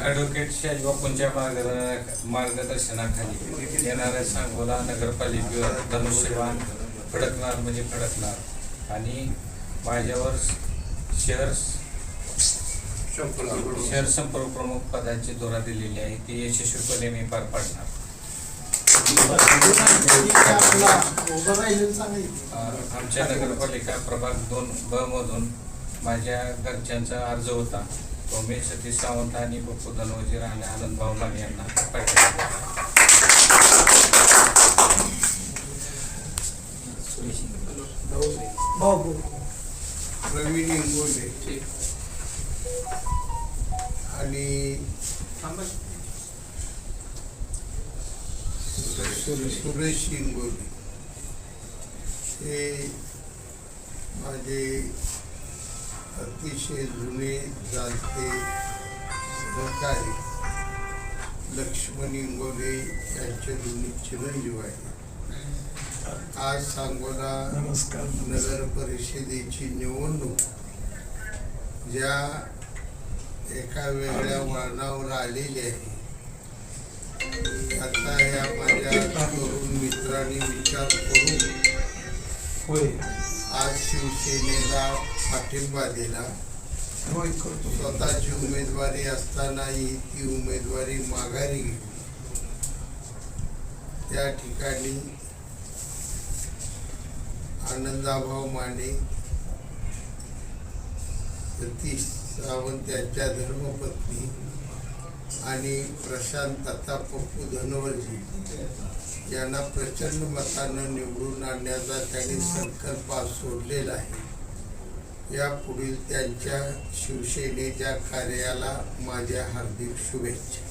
Advocate शाजीबापूंच्या मार्गदर्शनाखाली येणाऱ्या सांगोला नगरपालिकेवर धनुष्यबाण फडकणार म्हणजे फडकणार आणि माझ्यावर शहर संपर्क प्रमुख पदाची धोरा दिलेली आहे ती यशस्वीपणे मी पार पाडणार. आमच्या नगरपालिका प्रभाग 2ब मधून माझ्या घरच्यांचा अर्ज होता तो मी सतीश सावंत आणि पप्पू धनवजी राणे आनंद भाऊ माने यांना पाठवला. प्रवीण इंगोले आणि सुरेश इंगोले हे माझे अतिशय जुने जाणते सहकारी लक्ष्मण इंगोले यांचे दोन्ही चिरंजीव आहेत. आज सांगोला नगर परिषदेची निवडणूक ज्या एका वेगळ्या वळणावर आलेली आहे आता ह्या माझ्या तरुण मित्रांनी विचार करून आज शिवसेनेला पाठिंबा दिला. स्वतःची उमेदवारी असतानाही ती उमेदवारी माघारी घेतली. त्या ठिकाणी आनंदाभाऊ माने, सतीश सावंत यांच्या धर्मपत्नी आणि प्रशांत आता पप्पू धनवजी यांना प्रचंड मतानं निवडून आणण्याचा त्यांनी संकल्प सोडलेला आहे. यापुढील त्यांच्या शिवसेनेच्या कार्याला माझ्या हार्दिक शुभेच्छा.